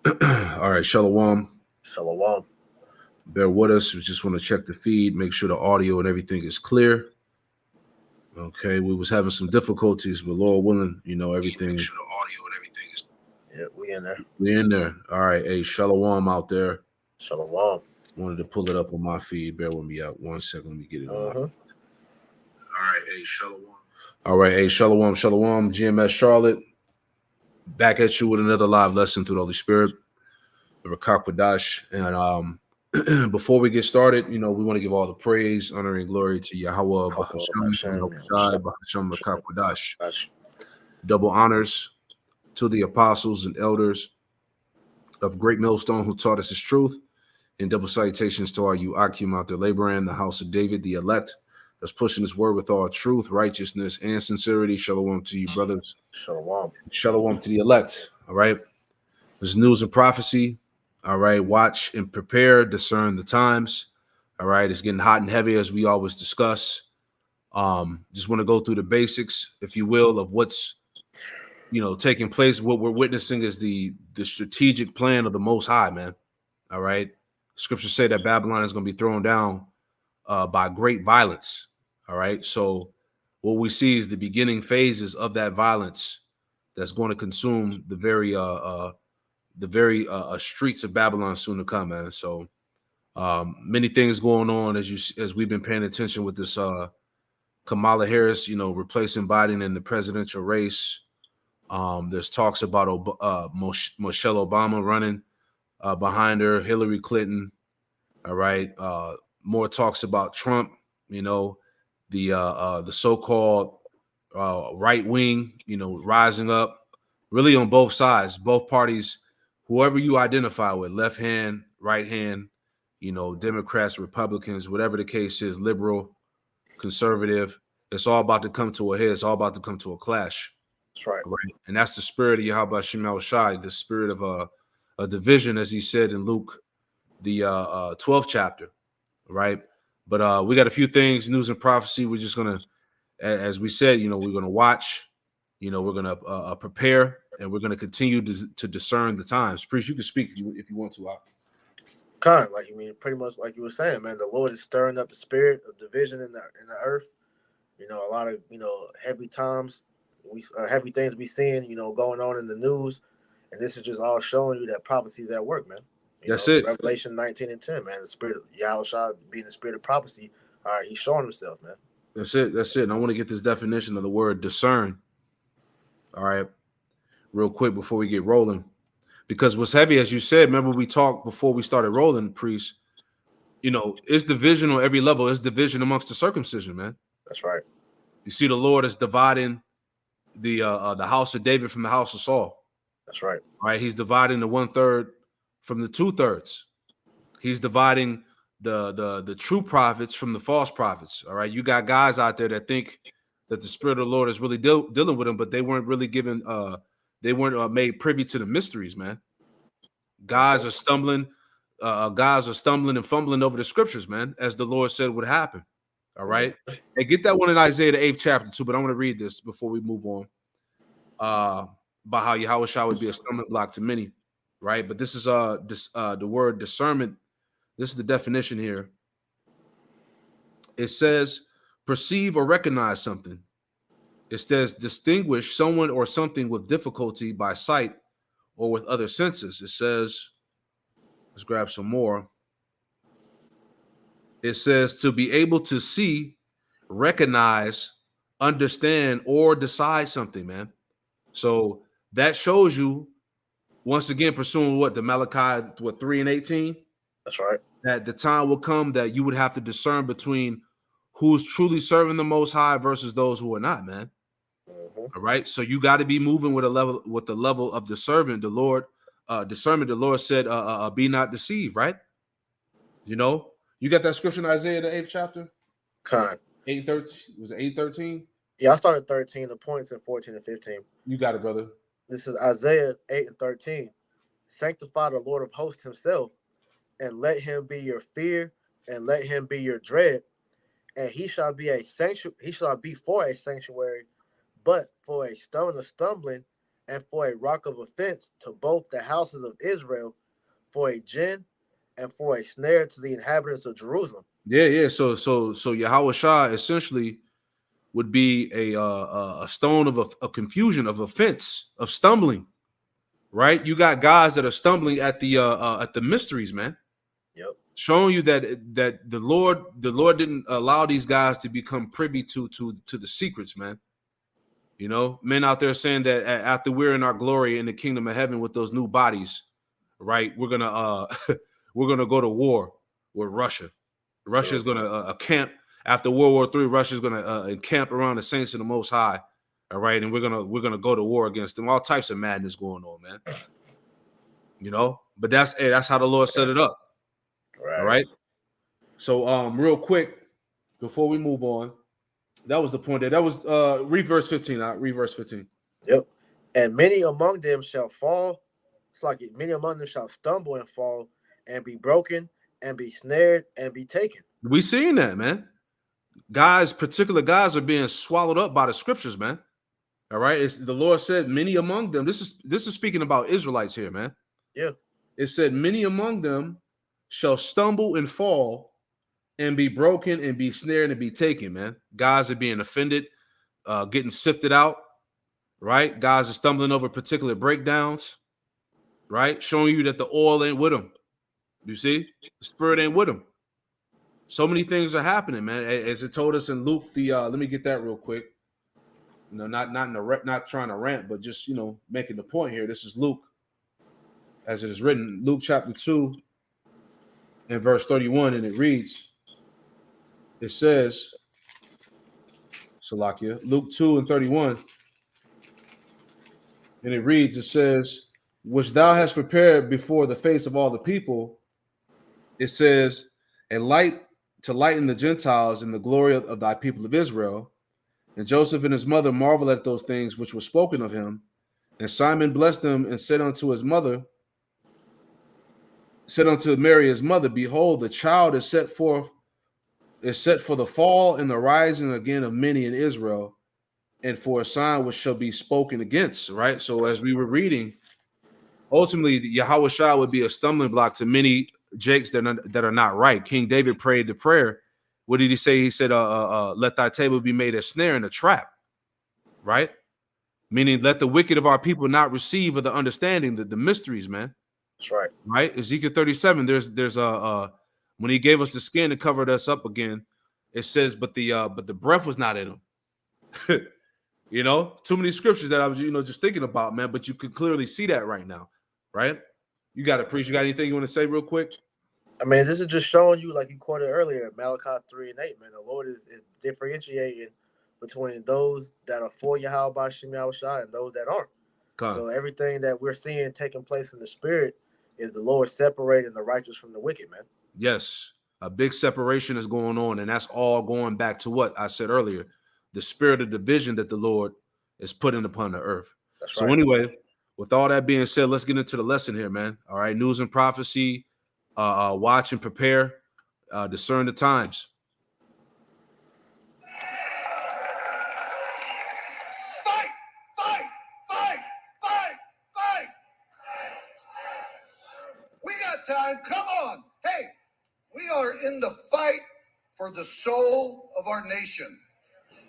All right, Shalom. Shalom. Bear with us. We just want to check the feed, make sure the audio and everything is clear. Okay, we was having some difficulties, but Lord willing, everything. Make sure the audio and everything is. Yeah, we in there. We in there. All right, hey, Shalom out there. Shalom. Wanted to pull it up on my feed. Bear with me out 1 second. Let me get it on my. All right, hey, Shalom. All right, hey, Shalom, Shalom, GMS Charlotte. Back at you with another live lesson through the Holy Spirit, the Rakakwadash. And before we get started, we want to give all the praise, honor, and glory to Yahweh, Bahasham, Yahushai, Bahasham, Rakakwadash. Double honors to the apostles and elders of Great Millstone who taught us his truth, and double salutations to our Akim out there laboring, the house of David, the elect, that's pushing his word with all truth, righteousness, and sincerity. Shalom to you, brothers. Shalom. Shalom to the elect. All right. There's news and prophecy. All right. Watch and prepare, discern the times. All right. It's getting hot and heavy, as we always discuss. Just want to go through the basics, if you will, of what's taking place. What we're witnessing is the strategic plan of the Most High, man. All right. Scriptures say that Babylon is going to be thrown down by great violence. All right. So what we see is the beginning phases of that violence that's going to consume the very streets of Babylon soon to come, man. So many things going on as we've been paying attention with this Kamala Harris, replacing Biden in the presidential race. There's talks about Michelle Obama running behind her, Hillary Clinton. All right. More talks about Trump, the so-called right wing, rising up really on both sides, both parties, whoever you identify with, left hand, right hand, Democrats, Republicans, whatever the case is, liberal, conservative. It's all about to come to a head. It's all about to come to a clash. That's right. Right. And that's the spirit of Yahweh Shemel Shai, the spirit of a division, as he said in Luke, the 12th chapter. Right. But we got a few things, news and prophecy. We're just going to, as we said, we're going to watch, we're going to prepare, and we're going to continue to discern the times. Priest, you can speak if you want to. Pretty much like you were saying, man. The Lord is stirring up the spirit of division in the earth. A lot of heavy times, heavy things we seeing, going on in the news, and this is just all showing you that prophecy is at work, man. That's it. Revelation 19:10, man. The spirit of Yahushua being the spirit of prophecy. All right, he's showing himself, man. That's it. That's it. And I want to get this definition of the word discern. All right, real quick before we get rolling. Because what's heavy, as you said, remember we talked before we started rolling, Priest, it's division on every level. It's division amongst the circumcision, man. That's right. You see the Lord is dividing the house of David from the house of Saul. That's right. Right? He's dividing the 1/3 from the 2/3. He's dividing the true prophets from the false prophets. All right. You got guys out there that think that the Spirit of the Lord is really dealing with them, but they weren't really given they weren't made privy to the mysteries, man. Guys are stumbling and fumbling over the scriptures, man, as the Lord said would happen. All right. Hey, get that one in Isaiah, the 8th chapter, too, but I want to read this before we move on. About how Yahushua would be a stumbling block to many, right? But this is the word discernment. This is the definition here. It says perceive or recognize something. It says distinguish someone or something with difficulty by sight or with other senses. It says, let's grab some more. It says to be able to see, recognize, understand, or decide something, man. So that shows you, once again, pursuing what the Malachi 3:18. That's right. That the time will come that you would have to discern between who's truly serving the Most High versus those who are not, man. All right. So you got to be moving with the level of discernment. The Lord, discernment. The Lord said, "Be not deceived." Right. You got that scripture in Isaiah the 8th chapter. 8:13 was it 8:13? Yeah, I started 13. The points in 14 and 15. You got it, brother. This is Isaiah 8:13. Sanctify the Lord of hosts himself, and let him be your fear, and let him be your dread, and he shall be a sanctuary. He shall be for a sanctuary, but for a stone of stumbling, and for a rock of offense to both the houses of Israel, for a gin and for a snare to the inhabitants of Jerusalem. Yeah. So Yahweh Shah essentially would be a stone of a confusion, of offense, of stumbling. Right? You got guys that are stumbling at the mysteries, man. Yep. Showing you that the Lord didn't allow these guys to become privy to the secrets, man. You know, men out there saying that after we're in our glory in the kingdom of heaven with those new bodies, right? We're gonna we're gonna go to war with Russia. Russia's gonna camp after World War III. Russia's gonna encamp around the saints of the Most High. All right, and we're gonna go to war against them. All types of madness going on, man. You know, but that's how the Lord set it up. Right. All right. So real quick before we move on, that was the point there. That was read verse 15. Read verse 15. Yep. And many among them shall fall. It's like many among them shall stumble and fall and be broken and be snared and be taken. We seeing that, man. Particular guys are being swallowed up by the scriptures, man. All right. It's the Lord said, many among them. This is speaking about Israelites here, man. Yeah. It said, many among them shall stumble and fall and be broken and be snared and be taken, man. Guys are being offended, getting sifted out, right? Guys are stumbling over particular breakdowns, right? Showing you that the oil ain't with them. You see? The spirit ain't with them. So many things are happening, man. As it told us in Luke, let me get that real quick. You know, not trying to rant, but just, you know, making the point here. This is Luke, as it is written, Luke chapter 2 and verse 31, and it reads, it says, Salakia, Luke 2 and 31, and it reads, it says, which thou hast prepared before the face of all the people, it says, a light to lighten the Gentiles and the glory of thy people of Israel. And Joseph and his mother marveled at those things which were spoken of him. And Simon blessed them and said unto Mary his mother, behold, the child is set for the fall and the rising again of many in Israel, and for a sign which shall be spoken against. Right. So as we were reading, ultimately Yahweh Shah would be a stumbling block to many Jakes that are not right. King David prayed the prayer. What did he say? He said, let thy table be made a snare and a trap. Right. Meaning, let the wicked of our people not receive of the understanding, the mysteries, man. That's right. Right. Ezekiel 37. There's when he gave us the skin and covered us up again, it says, but the breath was not in him. You know, too many scriptures that I was, just thinking about, man. But you can clearly see that right now, right? You got to preach. You got anything you want to say real quick? I mean, this is just showing you, like you quoted earlier, Malachi 3 and 8, man. The Lord is differentiating between those that are for Yahweh Bashim Yahushua and those that aren't. So everything that we're seeing taking place in the spirit is the Lord separating the righteous from the wicked, man. Yes, a big separation is going on, and that's all going back to what I said earlier, the spirit of division that the Lord is putting upon the earth. That's so right. Anyway, with all that being said, let's get into the lesson here, man. All right, news and prophecy, watch and prepare, discern the times. Time. Come on. Hey, we are in the fight for the soul of our nation.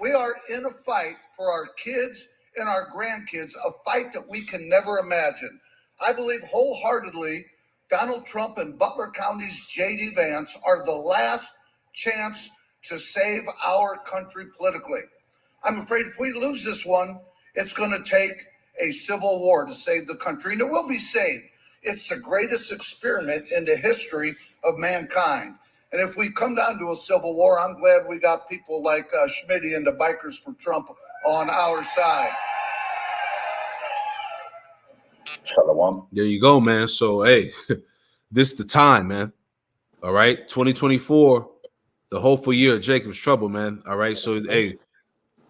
We are in a fight for our kids and our grandkids, a fight that we can never imagine. I believe wholeheartedly Donald Trump and Butler County's J.D. Vance are the last chance to save our country politically. I'm afraid if we lose this one, it's going to take a civil war to save the country, and it will be saved. It's the greatest experiment in the history of mankind. And if we come down to a civil war, I'm glad we got people like Schmitty and the Bikers for Trump on our side. Shalom. There you go, man. So, hey, this is the time, man. All right. 2024, the hopeful year of Jacob's trouble, man. All right. So, hey,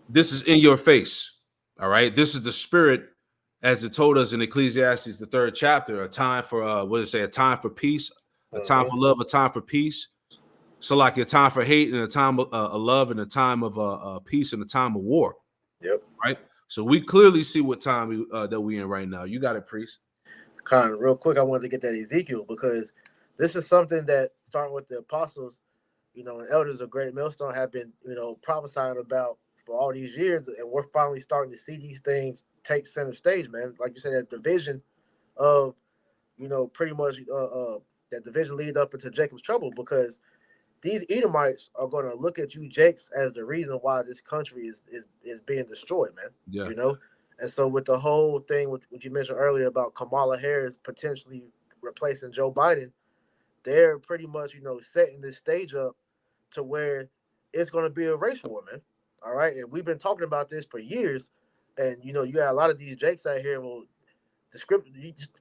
this is in your face. All right. This is the spirit, as it told us in Ecclesiastes, the 3rd chapter, a time for, a time for peace, a time for love, a time for peace. So like a time for hate and a time of love and a time of peace and a time of war. Yep. Right. So we clearly see what time that we in right now. You got it, priest. Kind of real quick, I wanted to get that Ezekiel because this is something that starting with the apostles, and elders of Great Millstone have been, prophesying about for all these years, and we're finally starting to see these things take center stage, man. Like you said, that division of, pretty much that division lead up into Jacob's trouble, because these Edomites are going to look at you, Jakes, as the reason why this country is being destroyed, man. Yeah. And so with the whole thing, what you mentioned earlier about Kamala Harris potentially replacing Joe Biden, they're pretty much, setting this stage up to where it's going to be a race war, man. All right. And we've been talking about this for years. And, you got a lot of these Jakes out here. Well, the script,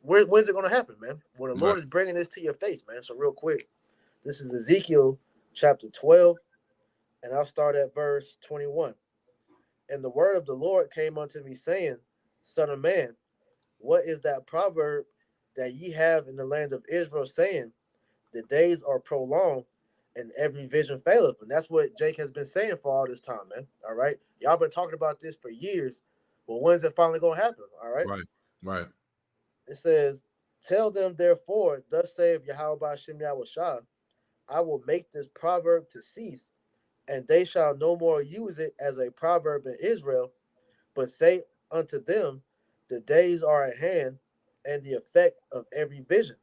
when's it going to happen, man? Well, the Lord is bringing this to your face, man. So real quick, this is Ezekiel chapter 12, and I'll start at verse 21. And the word of the Lord came unto me, saying, Son of man, what is that proverb that ye have in the land of Israel, saying, the days are prolonged, and every vision faileth? And that's what Jake has been saying for all this time, man. All right? Y'all been talking about this for years. Well, when is it finally going to happen? All right? Right. It says, Tell them, therefore, thus saith Yahweh Ba'ashem Yahushua, I will make this proverb to cease, and they shall no more use it as a proverb in Israel, but say unto them, the days are at hand, and the effect of every vision.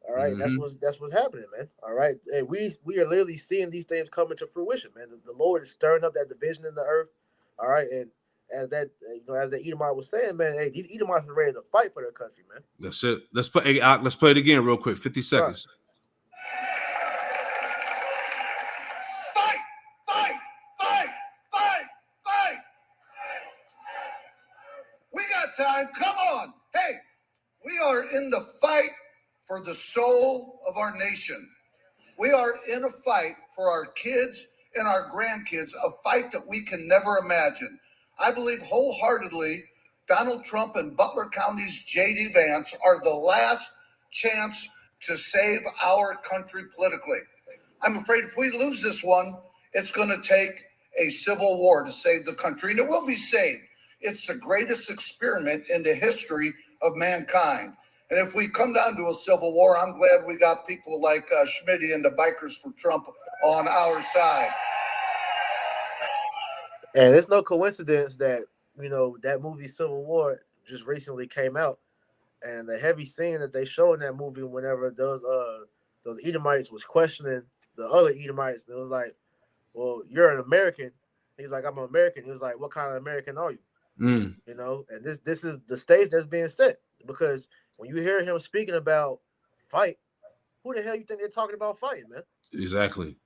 All right, that's what's happening, man. All right, and we are literally seeing these things coming to fruition, man. The Lord is stirring up that division in the earth. All right, and as that as the Edomite was saying, man, hey, these Edomites are ready to fight for their country, man. That's it. Let's play it again real quick. 50 seconds. Right. Time. Come on. Hey, we are in the fight for the soul of our nation. We are in a fight for our kids and our grandkids, a fight that we can never imagine. I believe wholeheartedly Donald Trump and Butler County's J.D. Vance are the last chance to save our country politically. I'm afraid if we lose this one, it's going to take a civil war to save the country, and it will be saved. It's the greatest experiment in the history of mankind. And if we come down to a civil war, I'm glad we got people like Schmitty and the Bikers for Trump on our side. And it's no coincidence that, that movie Civil War just recently came out. And the heavy scene that they show in that movie whenever those Edomites was questioning the other Edomites, it was like, well, you're an American. He's like, I'm an American. He was like, what kind of American are you? And this is the stage that's being set, because when you hear him speaking about fight, who the hell you think they're talking about fighting, man? Exactly.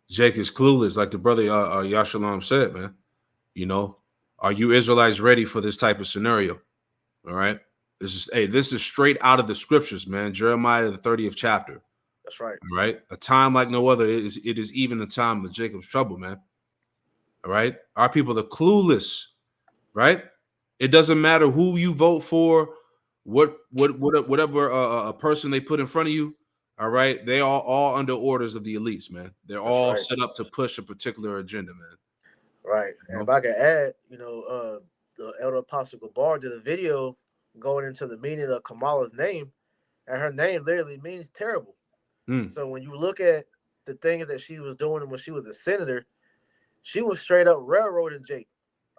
Jake is clueless, like the brother Yashalam said, man. Are you Israelites ready for this type of scenario? All right. This is straight out of the scriptures, man. Jeremiah, the 30th chapter. That's right. All right. A time like no other. It is even the time of Jacob's trouble, man. All right. Our people are clueless, right? It doesn't matter who you vote for, whatever a person they put in front of you. All right. They are all under orders of the elites, man. They're all set up to push a particular agenda, man. Right. And if I could add, the Elder Apostle Gabar did a video going into the meaning of Kamala's name, and her name literally means terrible. So when you look at the things that she was doing when she was a senator, she was straight up railroading Jake.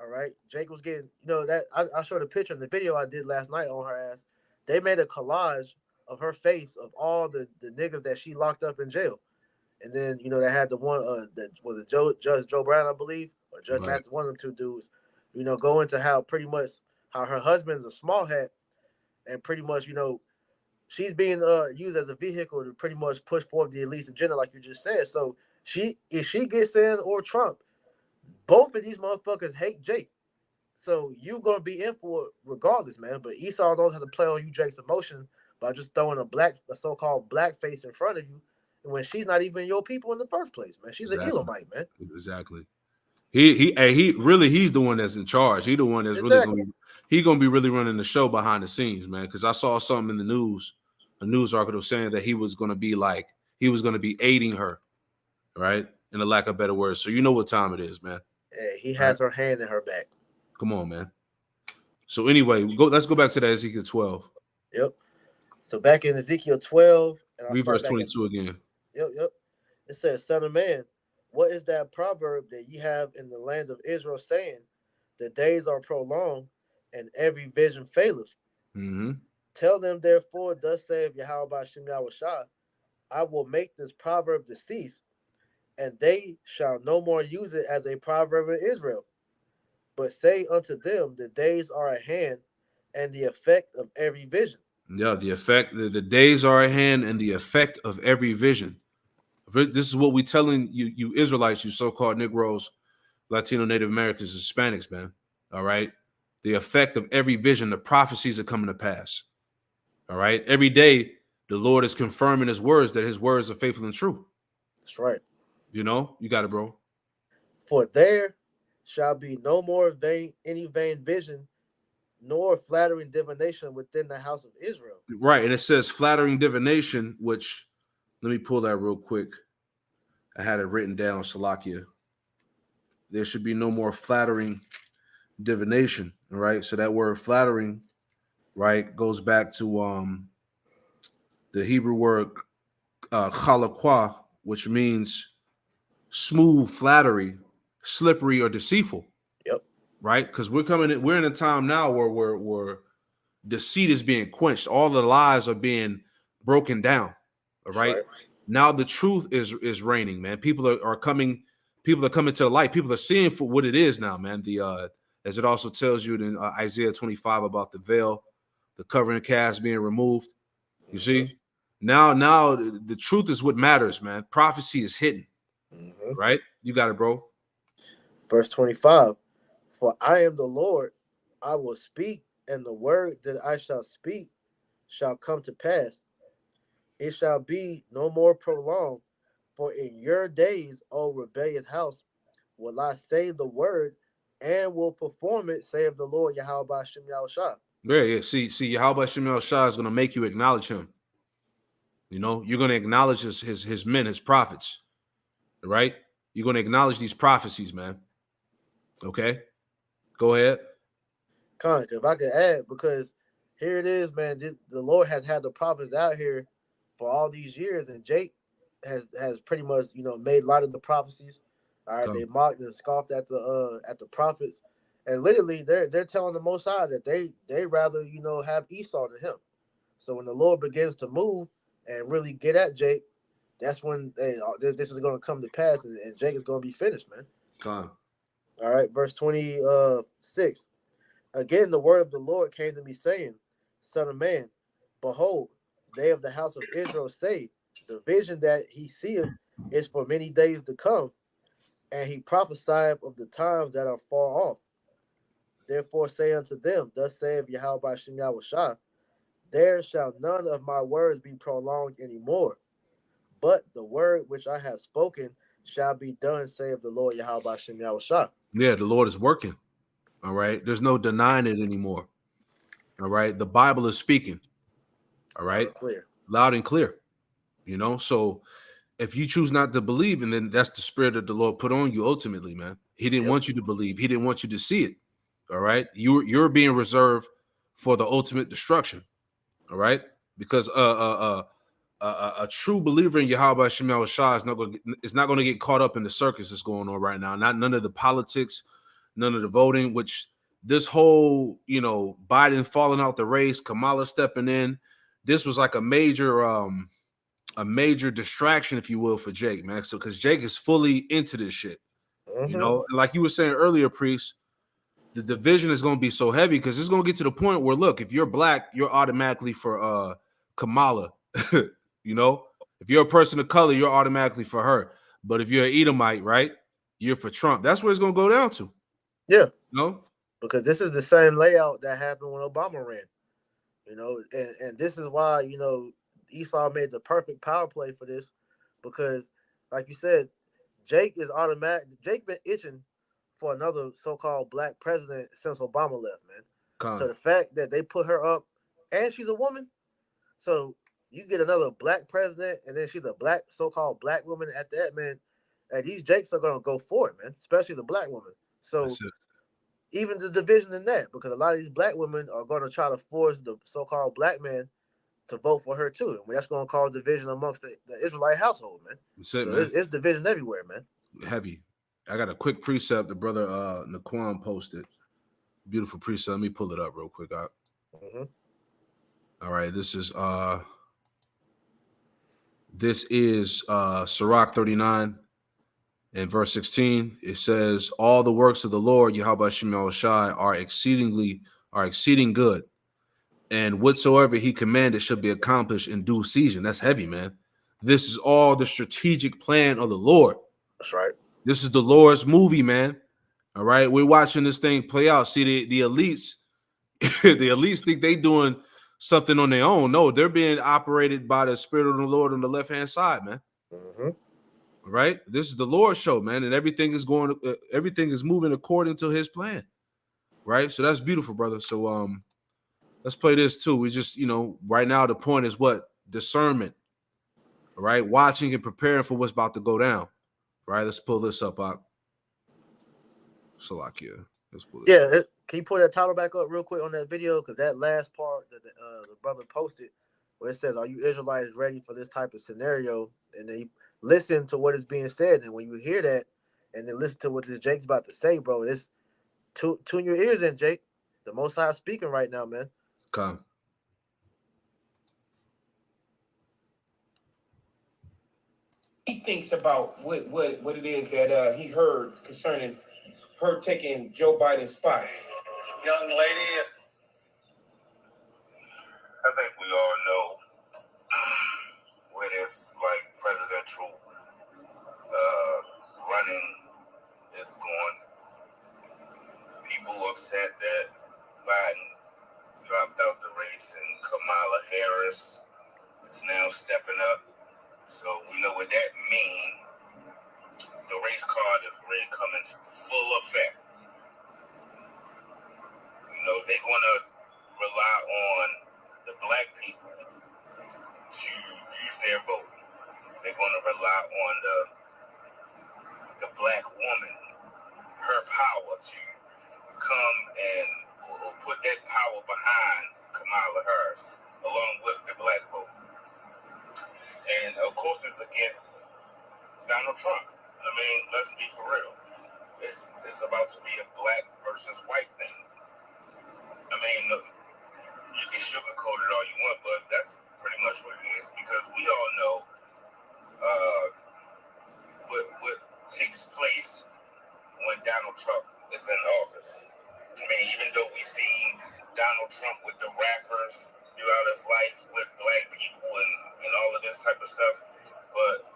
All right. Jake was getting, that I showed a picture in the video I did last night on her ass. They made a collage of her face of all the niggas that she locked up in jail. And then, they had the one that was it Judge Joe Brown, I believe, or Judge Mathis, one of them two dudes, go into how pretty much how her husband's a small hat, and pretty much, she's being used as a vehicle to pretty much push forward the elite agenda, like you just said. So if she gets in, or Trump, both of these motherfuckers hate Jake. So you're gonna be in for it regardless, man. But Esau knows how to play on you, Jake's emotion, by just throwing a so-called black face in front of you, when she's not even your people in the first place, man. She's an Elamite, man. Exactly. He's the one that's in charge. He's the one that's really gonna be really running the show behind the scenes, man. Because I saw something in the news, a news article saying that he was gonna be aiding her, right? In a lack of better words. So you know what time it is, man. He Right? has her hand in her back. Come on, man. So anyway, let's go back to that Ezekiel 12. Yep. So back in Ezekiel 12, and I'll Read start verse back at 22 again. yep. It says, "Son of man, what is that proverb that ye have in the land of Israel, saying, the days are prolonged, and every vision faileth? Mm-hmm. Tell them therefore, thus saith Yahweh Bashem Yahushua, I will make this proverb to cease, and they shall no more use it as a proverb in Israel. But say unto them, the days are at hand, and the effect of every vision." Yeah, the effect, the days are at hand, and the effect of every vision. This is what we telling you Israelites, you so-called Negroes, Latino, Native Americans, Hispanics, man. All right. The effect of every vision, the prophecies are coming to pass. All right. Every day, the Lord is confirming his words, that his words are faithful and true. That's right. You know, you got it, bro. For there shall be no more any vain vision, nor flattering divination within the house of Israel. Right. And it says flattering divination, which let me pull that real quick. I had it written down, Salakia. There should be no more flattering divination. All right. So that word flattering, right, goes back to the Hebrew word chalakwa, which means smooth, flattery, slippery, or deceitful. Yep. Right? Because we're in a time now where deceit is being quenched. All the lies are being broken down. All right. Right. Now the truth is reigning, man. People are coming to the light. People are seeing for what it is now, man. The as it also tells you in Isaiah 25 about the veil, the covering cast being removed. You see? Now the truth is what matters, man. Prophecy is hidden. Mm-hmm. Right? You got it, bro. Verse 25, for I am the Lord, I will speak, and the word that I shall speak shall come to pass. It shall be no more prolonged, for in your days, O rebellious house, will I say the word and will perform it, saith the Lord Yahweh Bashem Yahushua. Yeah. See, Yahweh Shemel Shah is gonna make you acknowledge him. You know, you're gonna acknowledge his men, his prophets, right? You're gonna acknowledge these prophecies, man. Okay, go ahead. Con, if I could add, because here it is, man. The Lord has had the prophets out here for all these years, and Jake has pretty much made a lot of the prophecies. All right, they Come. mocked and scoffed at the prophets, and literally they're telling the Most High that they rather have Esau than him. So when the Lord begins to move and really get at Jake, that's when this is going to come to pass, and Jake is going to be finished, man. Come. All right, verse 26. Again, the word of the Lord came to me, saying, Son of man, behold, they of the house of Israel say, the vision that he seeth is for many days to come, and he prophesieth of the times that are far off. Therefore say unto them, thus saith Yahweh Bashem Yahushua, there shall none of my words be prolonged any more, but the word which I have spoken shall be done, saith the Lord Yahweh Bashem Yahushua. Yeah, the Lord is working. All right, there's no denying it anymore. All right, the Bible is speaking. All right, Clear. loud and clear. You know, so if you choose not to believe, and then that's the spirit that the Lord put on you ultimately, man. He didn't want you to believe. He didn't want you to see it. All right. You're being reserved for the ultimate destruction. All right. Because a true believer in Yahweh Shemel Shah is not going to get caught up in the circus that's going on right now. Not none of the politics, none of the voting, which this whole, Biden falling out the race, Kamala stepping in, this was like a major distraction, if you will, for Jake, man. So because Jake is fully into this shit, Mm-hmm. and like you were saying earlier, Priest, the division is going to be so heavy because it's going to get to the point where, look, if you're black, you're automatically for Kamala. If you're a person of color, you're automatically for her. But if you're an Edomite, right, you're for Trump. That's where it's going to go down to. Yeah. No, Because this is the same layout that happened when Obama ran. And this is why, Esau made the perfect power play for this, because like you said, Jake is automatic. Jake been itching for another so-called black president since Obama left, man. So the fact that they put her up, and she's a woman, so you get another black president, and then she's a black so-called black woman at that, man. hey, these Jakes are gonna go for it, man. Especially the black woman. So even the division in that, because a lot of these black women are gonna try to force the so-called black man to vote for her too. And that's gonna cause division amongst the Israelite household, man. That's it, So man. it's division everywhere, man. Heavy. I got a quick precept the brother Naquan posted. Beautiful precept. Let me pull it up real quick. Mm-hmm. All right, this is Sirach 39 and verse 16. It says, all the works of the Lord, Yahweh Shem Shai, are exceeding good. And whatsoever he commanded shall be accomplished in due season. That's heavy, man. This is all the strategic plan of the Lord. That's right. This is the Lord's movie, man. All right, we're watching this thing play out. See, the elites, the elites think they doing something on their own. No, they're being operated by the Spirit of the Lord on the left-hand side, man. Mm-hmm. All right, this is the Lord's show, man, and everything is moving according to His plan. Right, so that's beautiful, brother. So let's play this too. We just, right now the point is what? Discernment. All right, watching and preparing for what's about to go down. Right, let's pull this up, Salakia. Let's pull this up. Can you pull that title back up real quick on that video? Because that last part that the brother posted, where it says, "Are you Israelites ready for this type of scenario?" And then you listen to what is being said, and when you hear that, and then listen to what this Jake's about to say, bro, it's tune your ears in, Jake. The Most High is speaking right now, man. Okay. He thinks about what it is that he heard concerning her taking Joe Biden's spot. Young lady, I think we all know where this presidential running is going. People upset that Biden dropped out the race and Kamala Harris is now stepping up. So we know what that means. The race card is ready to come into full effect. They're going to rely on the black people to use their vote. They're going to rely on the black woman, her power to come and put that power behind Kamala Harris, along with the black vote. And of course, it's against Donald Trump. I mean, let's be for real. It's about to be a black versus white thing. I mean, look, you can sugarcoat it all you want, but that's pretty much what it is, because we all know what takes place when Donald Trump is in office. I mean, even though we see Donald Trump with the rappers throughout his life with black people and all of this type of stuff, but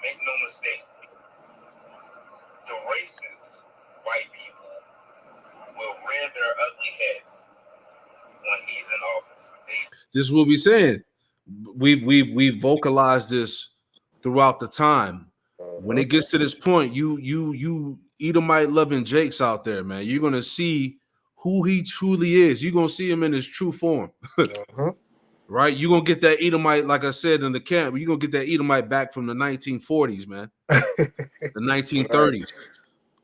make no mistake, the racist white people will rear their ugly heads when he's in office. This is what we're saying. We've vocalized this throughout the time. When it gets to this point, you Edomite loving Jakes out there, man. You're gonna see who he truly is. You're gonna see him in his true form. Right? You're gonna get that Edomite, like I said in the camp, you're gonna get that Edomite back from the 1940s, man. The 1930s. Right.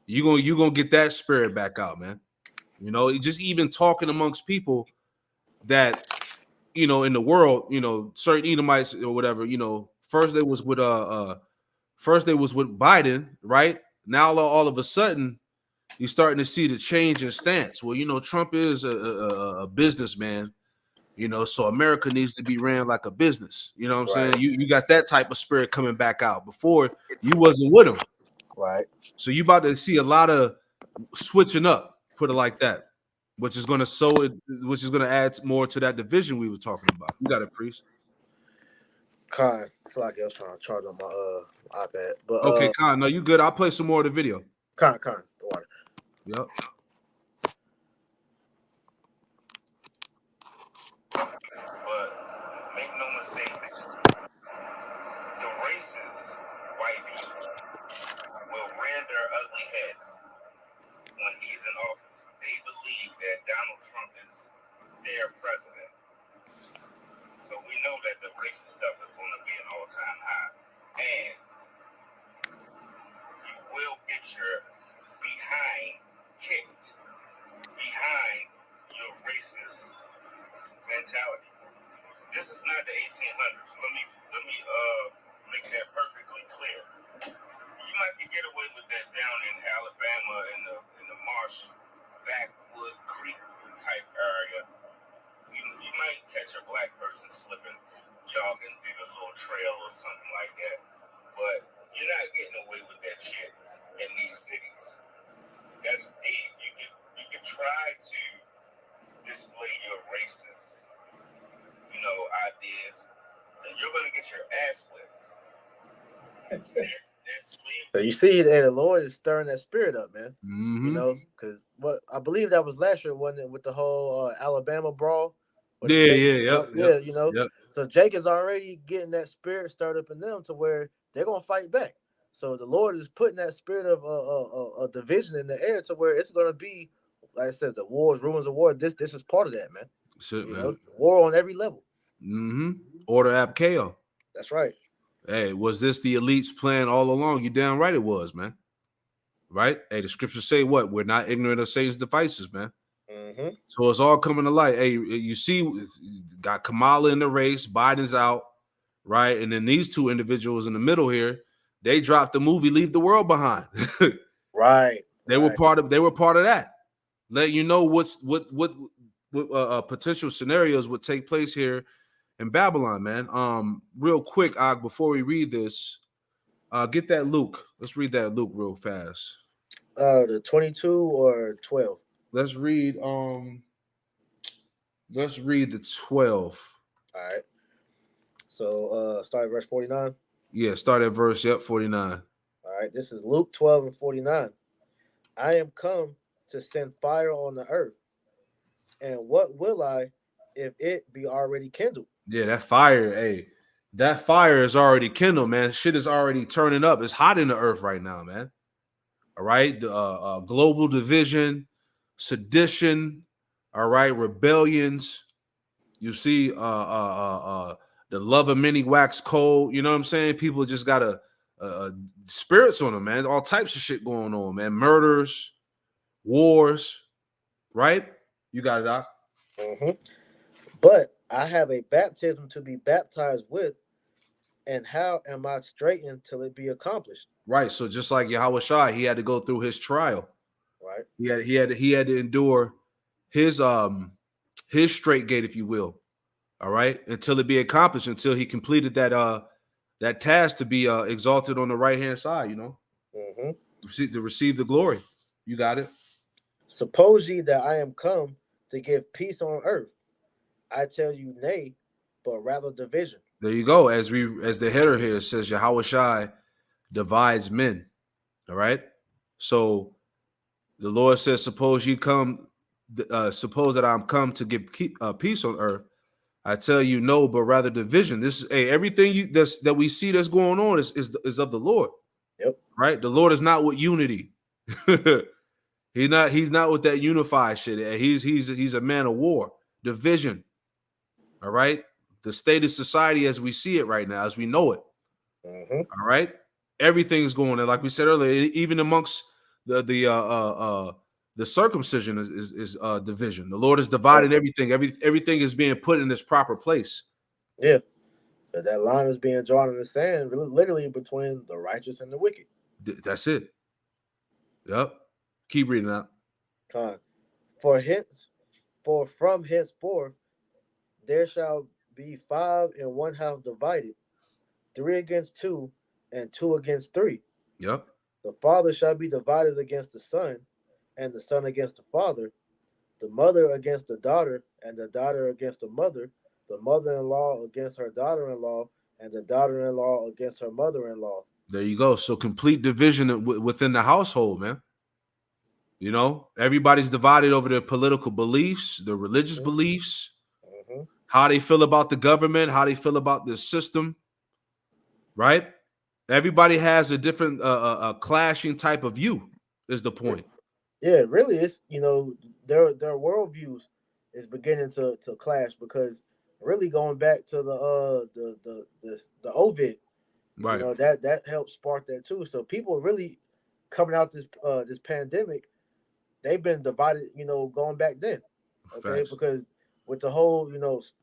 You're gonna get that spirit back out, man. Just even talking amongst people that in the world, certain Edomites or whatever, first they was with Biden, right? Now all of a sudden you're starting to see the change in stance. Well, Trump is a businessman, so America needs to be ran like a business. You know what I'm saying? You got that type of spirit coming back out. Before, you wasn't with him. Right. So you about to see a lot of switching up, put it like that, which is going to add more to that division we were talking about. You got it, priest. Khan, it's like I was trying to charge on my iPad. But okay, Khan, no, you good. I'll play some more of the video. Khan, the water. Yep. But make no mistake, the racist white people will rear their ugly heads when he's in office. They believe that Donald Trump is their president. So we know that the racist stuff is going to be an all-time high. And mentality. This is not the 1800s. Let me make that perfectly clear. You might can get away with that down in Alabama in the marsh, backwood creek type area. You might catch a black person slipping, jogging through the little trail or something like that. But you're not getting away with that shit in these cities. That's deep. You can try to display your racist, ideas, and you're gonna get your ass whipped. So you see that the Lord is stirring that spirit up, man. Mm-hmm. Because what I believe that was last year, wasn't it, with the whole Alabama brawl? Yep. So Jake is already getting that spirit stirred up in them to where they're gonna fight back. So the Lord is putting that spirit of a division in the air to where it's gonna be, like I said, the wars, rumors of war. This is part of that, man. Shit, man. War on every level. Mm-hmm. Order ab KO. That's right. Hey, was this the elite's plan all along? You damn right it was, man. Right? Hey, the scriptures say what? We're not ignorant of Satan's devices, man. Mm-hmm. So it's all coming to light. Hey, you see, got Kamala in the race, Biden's out, right? And then these two individuals in the middle here, they dropped the movie Leave the World Behind. Right. They were part of that. Let you know what potential scenarios would take place here in Babylon, man. Real quick, Og, before we read this, get that Luke. Let's read that Luke real fast. The 22 or 12. Let's read the 12. All right. So start at verse 49. Yeah, start at verse 49. All right. This is Luke 12 and 49. I am come to send fire on the earth. And what will I if it be already kindled? Yeah, that fire, hey. That fire is already kindled, man. Shit is already turning up. It's hot in the earth right now, man. All right. The global division, sedition, all right, rebellions. You see, the love of many wax cold. You know what I'm saying? People just got spirits on them, man. All types of shit going on, man. Murders, wars, right? You got it, Doc. Mm-hmm. But I have a baptism to be baptized with, and how am I straitened till it be accomplished? Right. So just like Yahweh Shai, he had to go through his trial. Right. He had to endure his straight gate, if you will. All right, until it be accomplished, until he completed that task to be exalted on the right hand side. To receive the glory. You got it. Suppose ye that I am come to give peace on earth? I tell you, nay, but rather division. There you go. As the header here says, Yahweh Shai divides men. All right. So the Lord says, suppose that I'm come to give peace on earth. I tell you, no, but rather division. This is everything that we see that's going on is of the Lord. Yep. Right. The Lord is not with unity. He's not with that unified shit. He's a man of war, division. All right. The state of society as we see it right now, as we know it. Mm-hmm. All right. Everything's going on. Like we said earlier, even amongst the circumcision is division. The Lord is dividing everything. Everything is being put in its proper place. Yeah. So that line is being drawn in the sand, literally between the righteous and the wicked. That's it. Yep. Keep reading out. For from henceforth there shall be 5 in one house divided, 3 against 2, and 2 against 3. Yep. The father shall be divided against the son, and the son against the father, the mother against the daughter, and the daughter against the mother-in-law against her daughter-in-law, and the daughter-in-law against her mother-in-law. There you go. So complete division within the household, man. Everybody's divided over their political beliefs, their religious beliefs, how they feel about the government, how they feel about the system, right? Everybody has a different clashing type of view is the point. Yeah, really, it's their worldviews is beginning to clash, because really going back to the Ovid, right? That helped spark that too. So people really coming out this pandemic, they've been divided, going back then. Okay, because with the whole,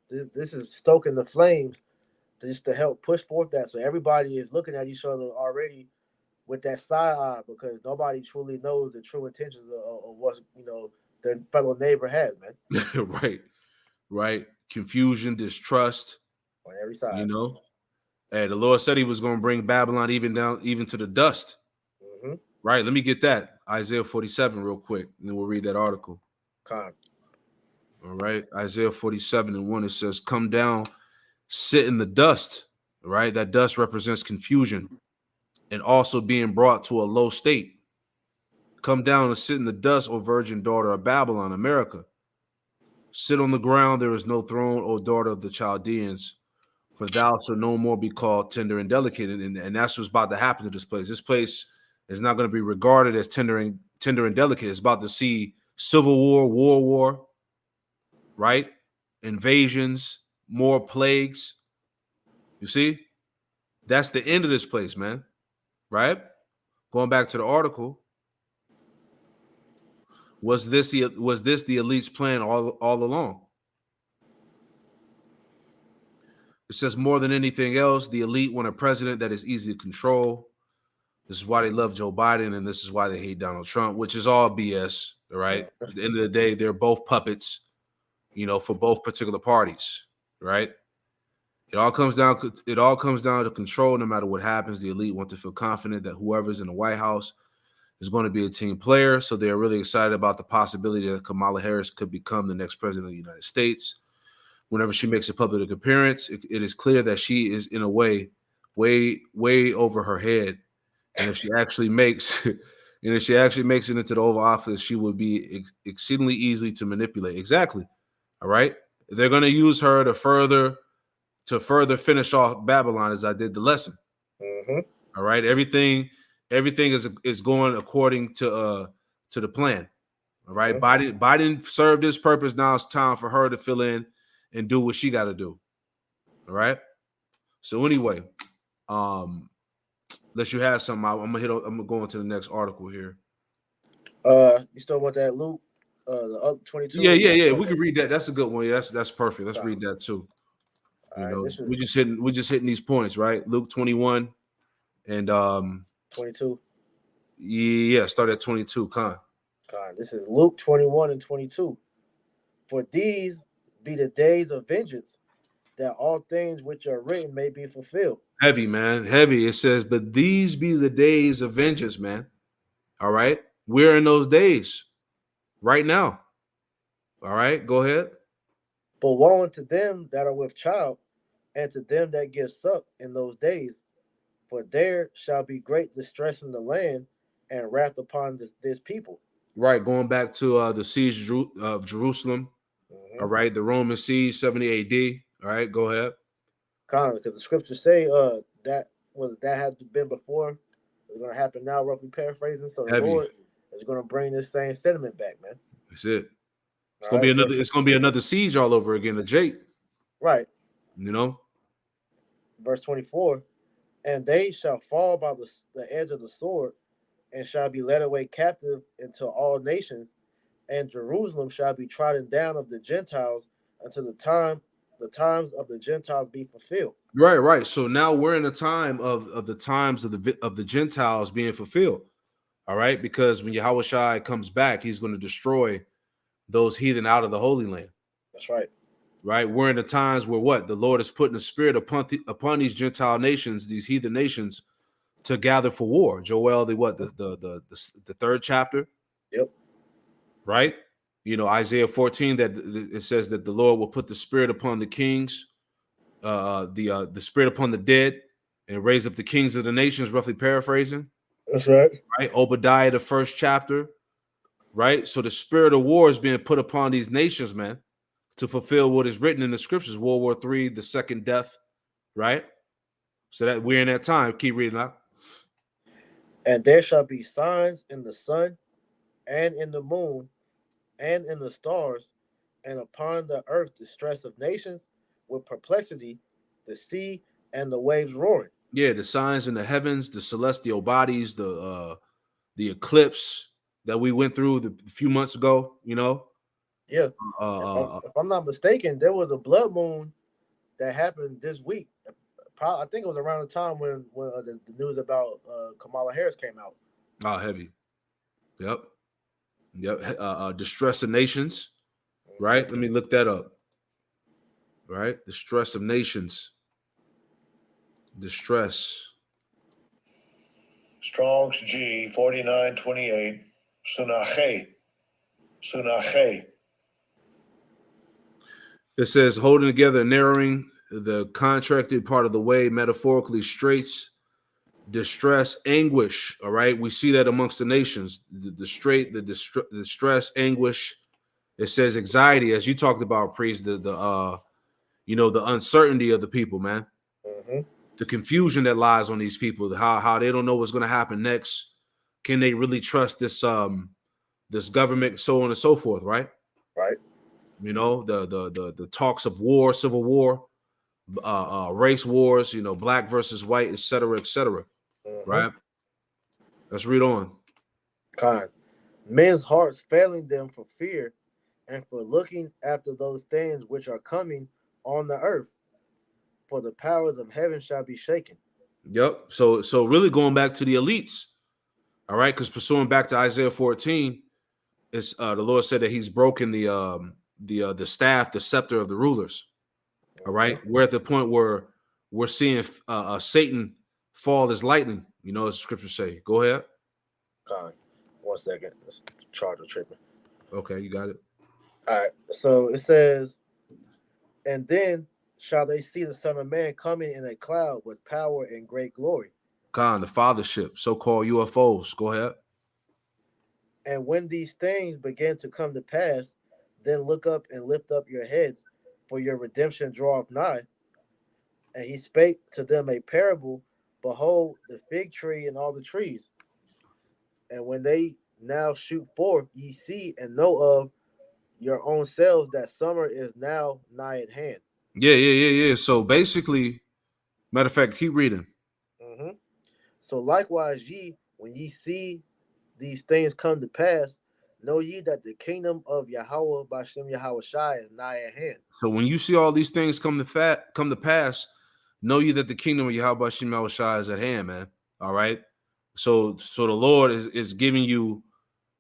this is stoking the flames just to help push forth that. So everybody is looking at each other already with that side eye because nobody truly knows the true intentions of what their fellow neighbor has, man. Right. Confusion, distrust, On every side. Hey, the Lord said he was going to bring Babylon even to the dust. Mm-hmm. Right. Let me get that. Isaiah 47 real quick, and then we'll read that article. Con. All right. Isaiah 47:1, it says, come down, sit in the dust. All right. That dust represents confusion and also being brought to a low state. Come down and sit in the dust, O virgin daughter of Babylon, America. Sit on the ground, there is no throne, O daughter of the Chaldeans, for thou shalt no more be called tender and delicate. And that's what's about to happen to this place. This place is not going to be regarded as tender and delicate. It's about to see civil war, world war, right? Invasions, more plagues. You see? That's the end of this place, man. Right? Going back to the article. Was this the elite's plan all along? It says more than anything else, the elite want a president that is easy to control. This is why they love Joe Biden, and this is why they hate Donald Trump, which is all BS. All right. At the end of the day, they're both puppets, for both particular parties. Right. It all comes down to control. No matter what happens, the elite want to feel confident that whoever's in the White House is going to be a team player. So they're really excited about the possibility that Kamala Harris could become the next president of the United States. Whenever she makes a public appearance, it is clear that she is in a way over her head. And if she actually makes it into the Oval Office, she would be exceedingly easy to manipulate. Exactly. All right. They're going to use her to further finish off Babylon, as I did the lesson. Mm-hmm. All right. Everything is going according to the plan. All right. Mm-hmm. Biden served his purpose. Now it's time for her to fill in and do what she got to do. All right. So anyway, unless you have something, I'm gonna go into the next article here. You still want that Luke? The other 22. Yeah. We can read that. That's a good one. Yeah, that's perfect. Let's read that too. We just hitting these points, right? Luke 21 and 22. Yeah, start at 22. Con. This is Luke 21 and 22. For these be the days of vengeance, that all things which are written may be fulfilled. Heavy, man. Heavy. It says, but these be the days of vengeance, man. All right. We're in those days right now. All right. Go ahead. But woe unto them that are with child, and to them that give suck in those days, for there shall be great distress in the land, and wrath upon this people. Right. Going back to the siege of Jerusalem. Mm-hmm. All right. The Roman siege, 70 AD. All right. Go ahead. Because the scriptures say that had been before, it's going to happen now, roughly paraphrasing. So the Lord is going to bring this same sentiment back, man. That's it. It's going to be another siege all over again, the Jake. Right. Verse 24, and they shall fall by the edge of the sword, and shall be led away captive into all nations, and Jerusalem shall be trodden down of the Gentiles until the times of the Gentiles be fulfilled. Right. So now we're in a time of the times of the Gentiles being fulfilled. All right, because when Yahushua comes back, he's going to destroy those heathen out of the Holy Land. That's right. Right. We're in the times where the Lord is putting a spirit upon these Gentile nations, these heathen nations, to gather for war. Joel, the third chapter. Yep. Right. Isaiah 14, that it says that the Lord will put the spirit upon the kings, the spirit upon the dead, and raise up the kings of the nations, roughly paraphrasing. That's right. Right. Obadiah, the first chapter. Right. So the spirit of war is being put upon these nations, man, to fulfill what is written in the scriptures. World War III, the second death. Right. So that we're in that time. Keep reading out. And there shall be signs in the sun, and in the moon, and in the stars, and upon the earth distress of nations, with perplexity, the sea and the waves roaring. Yeah, the signs in the heavens, the celestial bodies, the eclipse that we went through a few months ago. Yeah. Uh, If I'm not mistaken, there was a blood moon that happened this week. I think it was around the time when the news about Kamala Harris came out. heavy. Yep. Distress of nations. Right. Let me look that up. Right. Distress of nations. Distress. Strong's G 4928. Sunache. Sunache. It says holding together, narrowing the contracted part of the way, metaphorically straits, distress, anguish. All right, we see that amongst the nations. The distress, anguish. It says anxiety, as you talked about, priest. The uncertainty of the people, man. Mm-hmm. The confusion that lies on these people. How they don't know what's going to happen next. Can they really trust this this government? So on and so forth. Right. Right. You know, the talks of war, civil war, race wars, you know, black versus white, et cetera, Mm-hmm. right? Let's read on. Kind. Men's hearts failing them for fear and for looking after those things which are coming on the earth. For the powers of heaven shall be shaken. Yep. So really going back to the elites, all right, because pursuing back to Isaiah 14, it's the Lord said that He's broken the staff, the scepter of the rulers. All right, we're at the point where we're seeing Satan fall as lightning. You know, as the scriptures say. Go ahead. Kind. 1 second. This charger tripping. Okay, you got it. All right. So it says, and then shall they see the Son of Man coming in a cloud with power and great glory. Khan, the fathership, so-called UFOs. Go ahead. And when these things begin to come to pass, then look up and lift up your heads, for your redemption draweth nigh. And he spake to them a parable. Behold, the fig tree and all the trees. And when they now shoot forth, ye see and know of your own selves that summer is now nigh at hand. Yeah. So basically, matter of fact, keep reading. Mm-hmm. So likewise, ye, when ye see these things come to pass, know ye that the kingdom of Yahweh Bashem Yahweh Shai is nigh at hand. So when you see all these things come to pass, know you that the kingdom of Yahweh Shem Yahweh Shai is at hand, man. All right. So the Lord is giving you,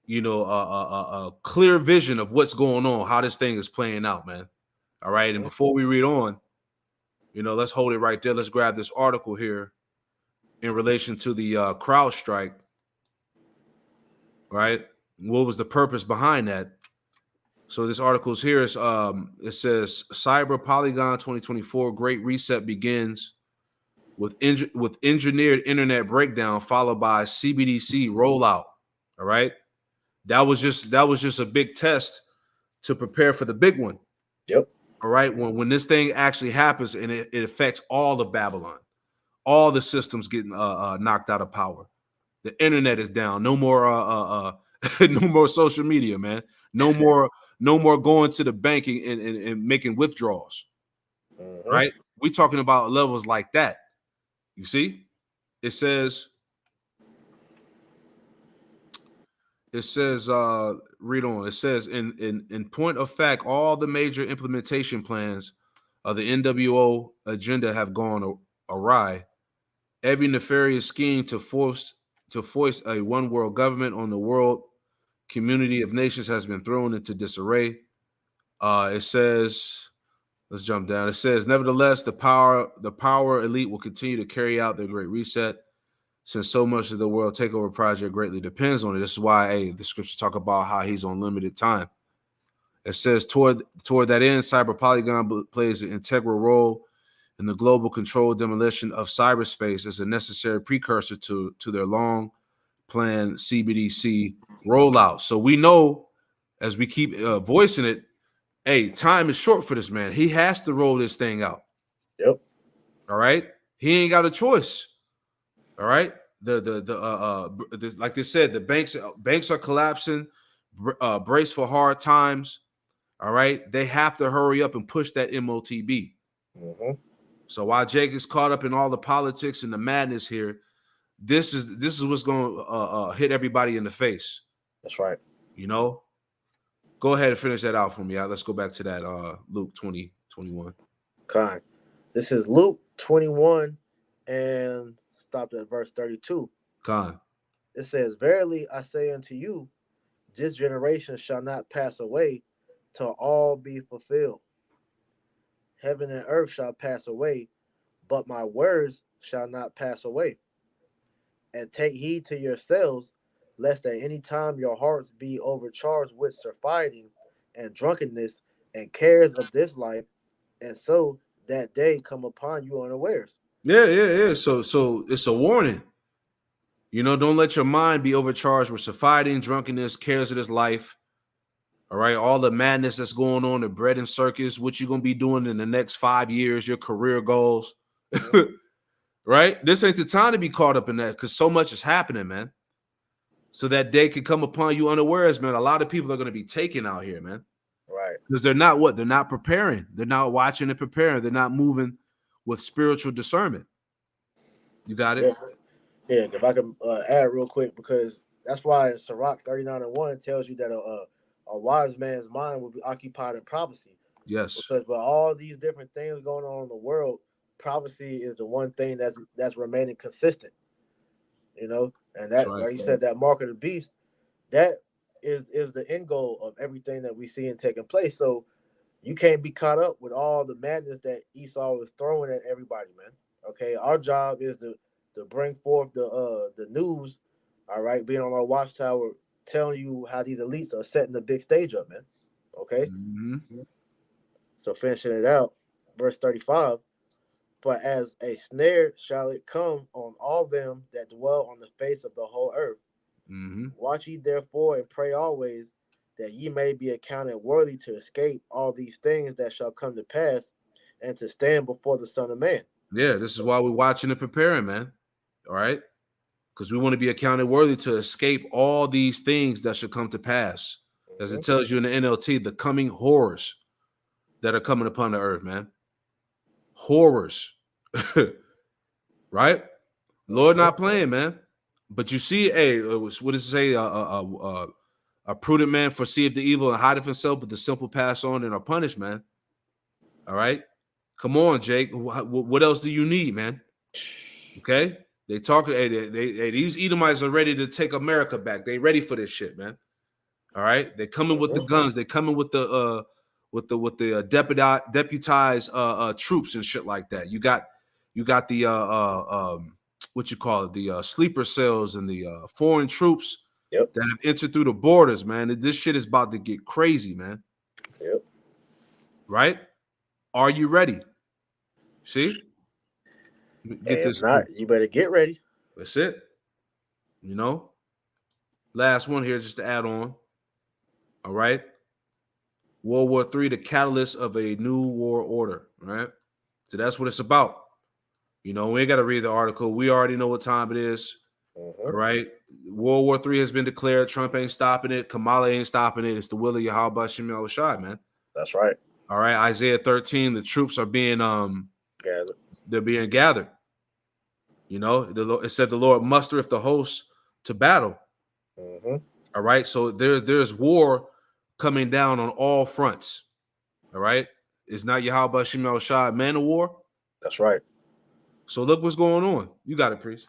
you know, a clear vision of what's going on, how this thing is playing out, man. All right. And before we read on, you know, let's hold it right there. Let's grab this article here in relation to the crowd strike. Right. What was the purpose behind that? So this article is here. It says Cyber Polygon 2024 Great Reset begins with engineered internet breakdown followed by CBDC rollout. All right, that was just a big test to prepare for the big one. Yep. All right, when this thing actually happens and it affects all of Babylon, all the systems getting knocked out of power. The internet is down. No more no more social media, man. No more going to the bank and making withdrawals. Mm-hmm. Right? We're talking about levels like that. You see? It says read on. It says in point of fact, all the major implementation plans of the NWO agenda have gone awry. Every nefarious scheme to foist a one world government on the world community of nations has been thrown into disarray. It says, let's jump down. It says, nevertheless, the power elite will continue to carry out their great reset, since so much of the world takeover project greatly depends on it. This is why the scriptures talk about how he's on limited time. It says, toward that end, Cyber Polygon plays an integral role in the global controlled demolition of cyberspace as a necessary precursor to their long planned CBDC rollout. So we know, as we keep voicing it, hey, time is short for this man. He has to roll this thing out. Yep. All right. He ain't got a choice. All right. Like they said, the banks are collapsing. Brace for hard times. All right. They have to hurry up and push that MOTB. Mm-hmm. So while Jake is caught up in all the politics and the madness here, this is what's going to hit everybody in the face. That's right. You know, Go ahead and finish that out for me. Let's go back to that Luke 20:21. Kind. This is Luke 21 and stopped at verse 32. Con. It says, "Verily I say unto you, this generation shall not pass away till all be fulfilled. Heaven and earth shall pass away, but my words shall not pass away. And take heed to yourselves, lest at any time your hearts be overcharged with surfeiting and drunkenness and cares of this life, and so that day come upon you unawares." Yeah. So it's a warning. You know, don't let your mind be overcharged with surfeiting, drunkenness, cares of this life. All right, all the madness that's going on, the bread and circus, what you're gonna be doing in the next 5 years, your career goals. Right? This ain't the time to be caught up in that because so much is happening, man. So that day can come upon you unawares, man. A lot of people are gonna be taken out here, man. Right. Because they're not what? They're not preparing. They're not watching and preparing. They're not moving with spiritual discernment. You got it? Yeah, if I can add real quick, because that's why Sirach 39:1 tells you that a wise man's mind will be occupied in prophecy. Yes. Because with all these different things going on in the world, prophecy is the one thing that's remaining consistent. You know, and that, right. like you said, that mark of the beast, that is the end goal of everything that we see and taking place. So you can't be caught up with all the madness that Esau is throwing at everybody, man. Okay, our job is to bring forth the news, all right, being on our watchtower, telling you how these elites are setting the big stage up, man. Okay, So finishing it out, verse 35. "But as a snare shall it come on all them that dwell on the face of the whole earth. Watch ye therefore and pray always, that ye may be accounted worthy to escape all these things that shall come to pass, and to stand before the Son of Man." Yeah, this is why we're watching and preparing, man. All right? Because we want to be accounted worthy to escape all these things that should come to pass. As it tells you in the NLT, the coming horrors that are coming upon the earth, man. Horrors. Right? Lord not playing, man. But you see, hey, what does it say? A prudent man foreseeth the evil and hideth himself, but the simple pass on and are punished, man. All right? Come on, Jake. What else do you need, man? Okay? They talk. Hey, these Edomites are ready to take America back. They ready for this shit, man. All right? They coming with the guns. They coming with the deputized troops and shit like that. You got the what you call it, the sleeper cells and the foreign troops that have entered through the borders, man. This shit is about to get crazy, man. Right? Are you ready? See? Get this. If not, you better get ready. That's it. You know? Last one here, just to add on. All right. World War III, the catalyst of a new war order. Right. So that's what it's about. You know, we ain't got to read the article. We already know what time it is. All right. World War III has been declared. Trump ain't stopping it. Kamala ain't stopping it. It's the will of Yahweh Shem Shai, man. That's right. All right. Isaiah 13, the troops are being gathered. They're being gathered. You know, it said the Lord mustereth the host to battle. All right. So there's war coming down on all fronts. All right. It's not Yahweh Shem Shai, man of war. That's right. So look what's going on. You got it, priest.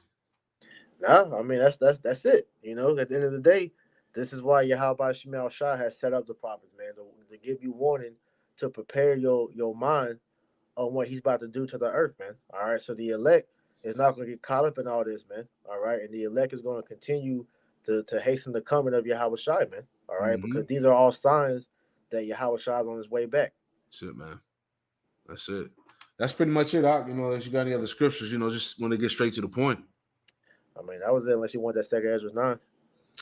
No, I mean that's it. You know, at the end of the day, this is why Yahweh Shem Shai has set up the prophets, man, to give you warning, to prepare your mind on what he's about to do to the earth, man. All right. So the elect is not going to get caught up in all this, man. All right. And the elect is going to continue to hasten the coming of Yahweh Shai, man. All right. Because these are all signs that Yahweh Shai is on his way back. That's it, man. That's it. That's pretty much it, Doc. You know, unless you got any other scriptures, you know, just want to get straight to the point. I mean, that was it, unless you want that second Ezra 9.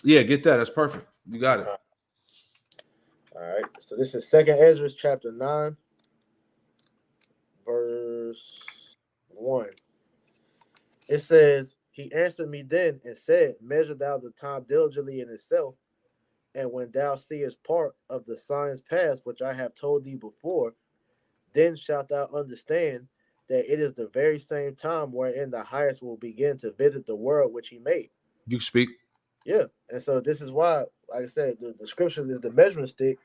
Yeah, get that. That's perfect. You got it. All right. So this is second Ezra chapter 9, verse 1. It says, "He answered me then and said, Measure thou the time diligently in itself, and when thou seest part of the signs past, which I have told thee before, then shalt thou understand that it is the very same time wherein the highest will begin to visit the world which he made." You speak. Yeah. And so this is why, like I said, the scriptures is the measuring stick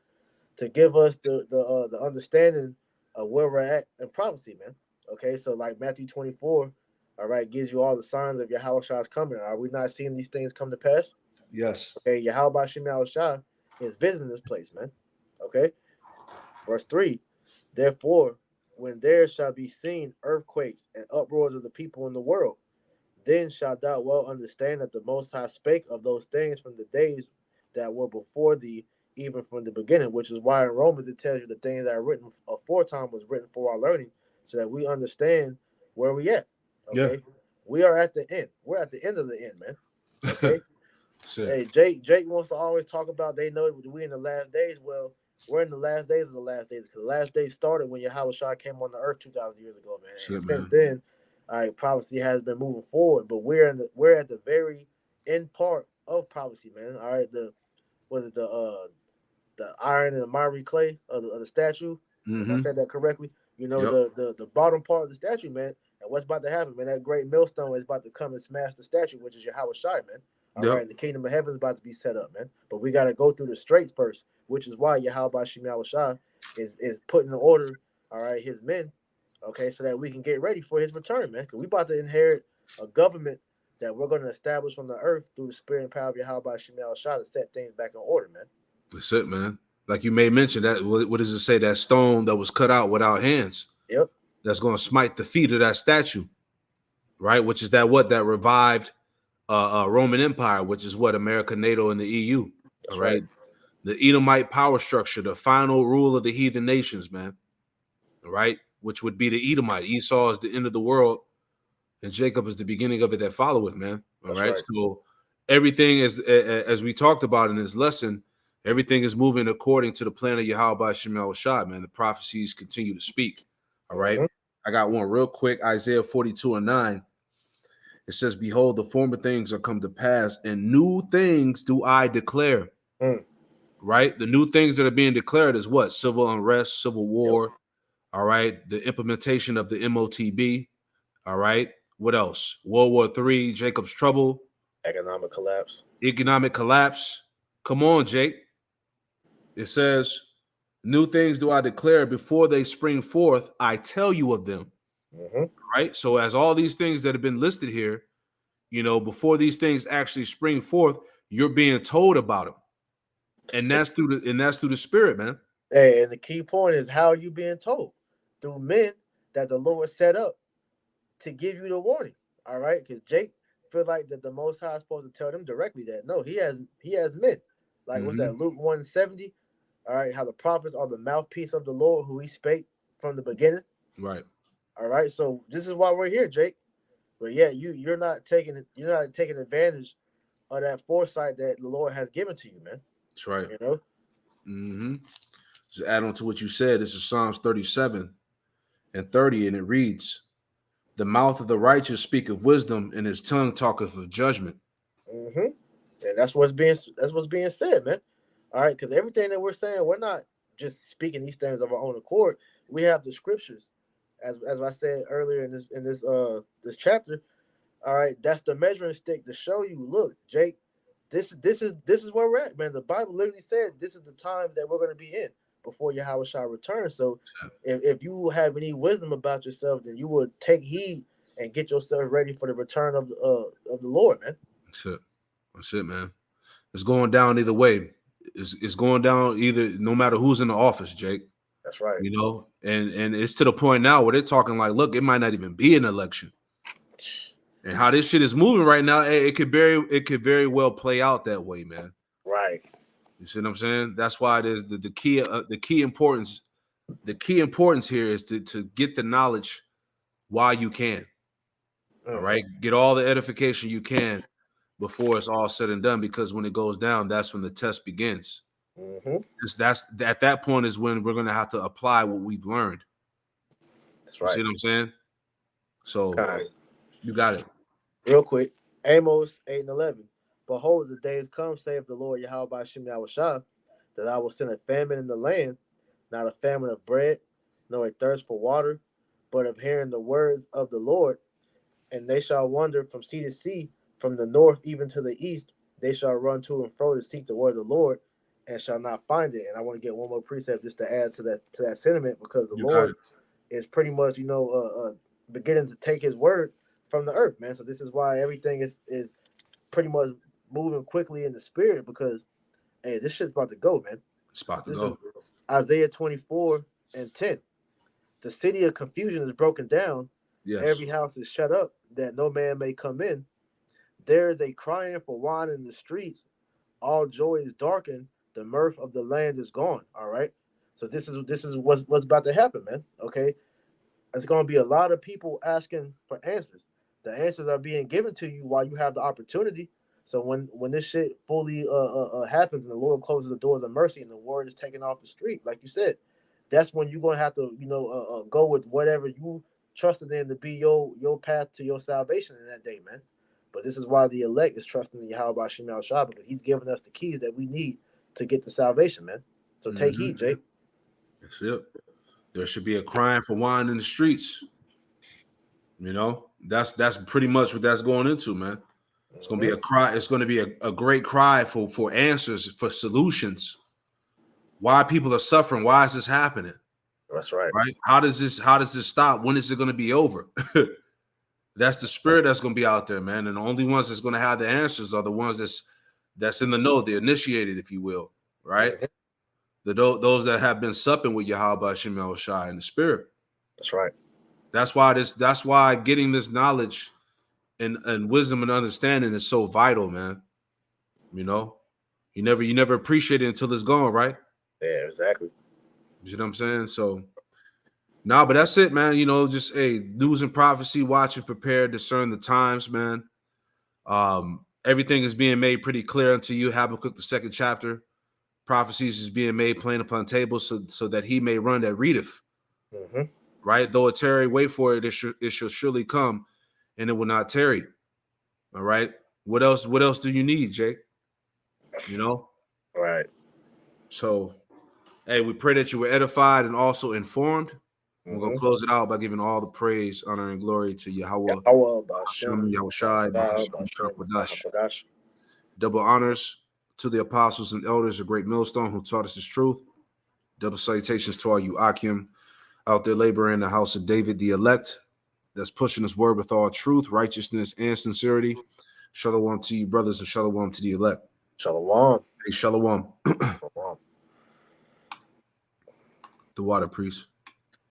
to give us the understanding of where we're at in prophecy, man. Okay, so like Matthew 24, all right, gives you all the signs of Yahweh Shah's coming. Are we not seeing these things come to pass? Yes. Okay, Yahweh Shem Shah is visiting this place, man. Okay, verse 3. Therefore, when there shall be seen earthquakes and uproars of the people in the world, then shalt thou well understand that the Most High spake of those things from the days that were before thee, even from the beginning, which is why in Romans it tells you the things that are written aforetime was written for our learning, so that we understand where we at. Yeah. Okay, we are at the end. We're at the end of the end, man. Okay. Shit. Hey, Jake wants to always talk about they know we in the last days. Well, we're in the last days of the last days because the last days started when Yahweh Shah came on the earth 2,000 years ago, man. Shit, And since man. then, all right, prophecy has been moving forward, but we're at the very end part of prophecy, man. All right, the iron and the miry clay of the statue. If I Mm-hmm. said that correctly, you know, Yep. the bottom part of the statue, man. And what's about to happen, man? That great millstone is about to come and smash the statue, which is Yahweh Shai, man. All Yep. right, and the kingdom of heaven is about to be set up, man. But we got to go through the straits first, which is why Yahweh Shem Shai is putting in order, all right, his men, okay, so that we can get ready for his return, man. Because we about to inherit a government that we're going to establish on the earth through the spirit and power of Yahweh Shem Shai to set things back in order, man. That's it, man. Like you may mention that. What does it say? That stone that was cut out without hands. Yep. That's going to smite the feet of that statue, right? Which is that revived Roman Empire, which is what America, NATO, and the EU. That's All right. right. The Edomite power structure, the final rule of the heathen nations, man. All right. Which would be the Edomite. Esau is the end of the world, and Jacob is the beginning of it that followeth, man. All That's right. right. So everything is, as we talked about in this lesson, everything is moving according to the plan of Yahweh Shem Shah, man. The prophecies continue to speak. All right. Mm-hmm. I got one real quick. Isaiah 42:9. It says, behold, the former things are come to pass, and new things do I declare. Mm. Right? The new things that are being declared is what? Civil unrest, civil war. Yep. All right. The implementation of the MOTB. All right. What else? World War III, Jacob's trouble, Economic collapse. economic collapse. Come on, Jake. It says, new things do I declare before they spring forth. I tell you of them. Mm-hmm. Right. So, as all these things that have been listed here, you know, before these things actually spring forth, you're being told about them. And that's through the spirit, man. Hey, and the key point is how are you being told? Through men that the Lord set up to give you the warning. All right, because Jake feel like that the Most High is supposed to tell them directly that no, he has men. Like what's Mm-hmm. that? Luke 170. All right, how the prophets are the mouthpiece of the Lord, who he spake from the beginning. Right. All right, so this is why we're here, Jake. But yeah, you're not taking advantage of that foresight that the Lord has given to you, man. That's right. You know. Mm-hmm. Just add on to what you said. This is Psalms 37 and 30, and it reads, the mouth of the righteous speaketh wisdom, and his tongue talketh of judgment. Mm-hmm. And that's what's being said, man. All right, because everything that we're saying, we're not just speaking these things of our own accord. We have the scriptures, as I said earlier in this chapter. All right, that's the measuring stick to show you. Look, Jake, this is where we're at, man. The Bible literally said this is the time that we're going to be in before Yahweh shall return. So, if you have any wisdom about yourself, then you would take heed and get yourself ready for the return of the Lord, man. That's it. That's it, man. It's going down either way. It's going down either, no matter who's in the office, Jake. That's right. You know, and it's to the point now where they're talking like, look, it might not even be an election. And how this shit is moving right now, it could very well play out that way, man. Right. You see what I'm saying? That's why there's the key importance. The key importance here is to get the knowledge while you can. All right, get all the edification you can before it's all said and done, because when it goes down, that's when the test begins. Mm-hmm. That's at that point is when we're going to have to apply what we've learned. That's You right. see what I'm saying? So you got it. Real quick, Amos 8 and 11. Behold, the days come, saith the Lord Yahweh Shem Yahushua, that I will send a famine in the land, not a famine of bread, nor a thirst for water, but of hearing the words of the Lord. And they shall wander from sea to sea, from the north even to the east. They shall run to and fro to seek the word of the Lord, and shall not find it. And I want to get one more precept just to add to that sentiment, because the You got Lord it. is pretty much beginning to take His word from the earth, man. So this is why everything is pretty much moving quickly in the spirit, because hey, this shit's about to go, man. It's about to This go. is Isaiah 24:10. The city of confusion is broken down. Yes. Every house is shut up, that no man may come in. There is a crying for wine in the streets. All joy is darkened. The mirth of the land is gone. All right. So this is what's about to happen, man. Okay. It's going to be a lot of people asking for answers. The answers are being given to you while you have the opportunity. So when this shit fully happens and the Lord closes the doors of mercy and the word is taken off the street, like you said, that's when you're gonna have to go with whatever you trusted in to be your path to your salvation in that day, man. But this is why the elect is trusting in Yahweh Bashim Al Shah, because He's giving us the keys that we need to get to salvation, man. So take heed, Jake. That's it. There should be a crying for wine in the streets. You know, that's pretty much what that's going into, man. It's going to be a cry. It's going to be a great cry for answers, for solutions. Why people are suffering? Why is this happening? That's right. Right? How does this stop? When is it going to be over? That's the spirit that's going to be out there, man. And the only ones that's going to have the answers are the ones that's in the know, the initiated, if you will, right? Those that have been supping with Yahweh Shem El Shai in the spirit. That's right. That's why getting this knowledge and wisdom and understanding is so vital, man. You know, you never appreciate it until it's gone, right? Yeah, exactly. You know what I'm saying? So, but that's it, man. You know, just news and prophecy, watch and prepare, discern the times, man. Everything is being made pretty clear unto you. Habakkuk, the 2nd chapter, prophecies is being made plain upon tables, so that he may run that readeth. Mm-hmm. Right? Though it tarry, wait for it. It shall surely come, and it will not tarry. All right. What else do you need, Jake? You know? All right. So, hey, we pray that you were edified and also informed. We're going to close it out by giving all the praise, honor, and glory to Yahweh. Hashem, Yahushai, Bahasham, double honors to the apostles and elders, a great millstone who taught us this truth. Double salutations to all you Akim out there laboring in the house of David, the elect, that's pushing this word with all truth, righteousness, and sincerity. Shalom to you, brothers, and shalom to the elect. Shalom. Hey, shalom. Shalom. The water priest.